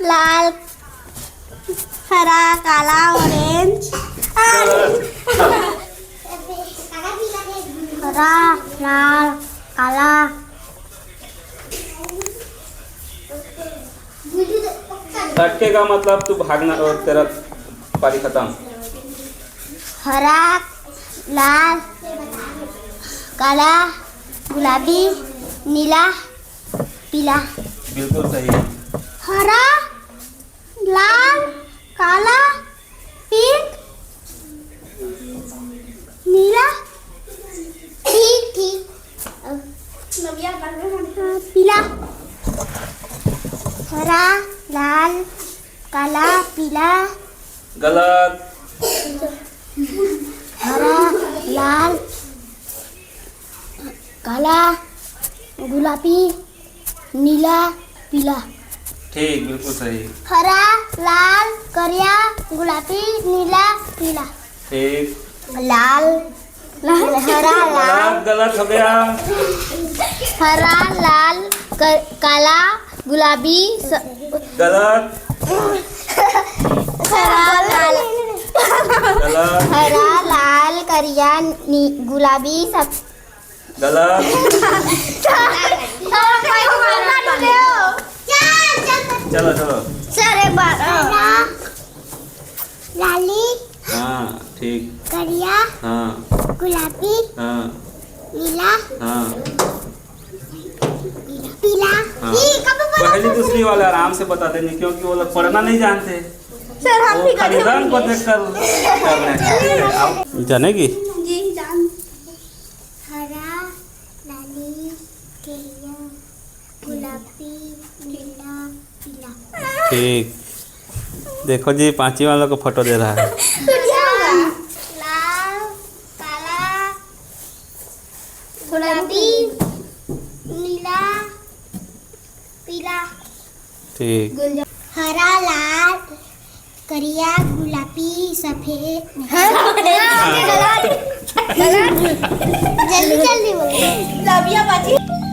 लाल, हरा, काला, ऑरेंज। हरा, लाल, काला। लटके का मतलब तू भागना और तेरा पारी खत्म। हरा, लाल, काला, गुलाबी, नीला, पीला। बिल्कुल सही है। हरा, लाल, काला, पिंक, नीला, ठीक ठीक, पीला। हरा, लाल, काला, पीला। गलत। हरा, लाल, काला, गुलाबी, नीला, पीला। ठीक, बिल्कुल सही। हरा, लाल, करिया, गुलाबी, नीला, पीला। ठीक। लाल, हरा, लाल, गलत हो गया। हरा, लाल, काला, गुलाबी, गलत। हरा, लाल, गलत। हरा, लाल, करिया, गुलाबी, सब। गलत। चलो चलो। सर एक बार। लाली, हाँ ठीक। करिया, हाँ गुलाबी, हाँ नीला, हाँ पीला। हाँ। पहली दूसरी वाले आराम से बता देंगे क्योंकि वो लोग पढ़ना नहीं जानते। सर हम वो खाली रंग को देख कर रहे हैं। जानेगी? जी जान। हरा, लाली, करिया, गुलाबी, नीला, पीला। ठीक। देखो जी पांचवी वालों को फोटो दे रहा है। लाल, काला, गुलाबी, नीला, पीला। ठीक। हरा, लाल, करिया, गुलाबी, सफेद। जल्दी जल्दी बोलो।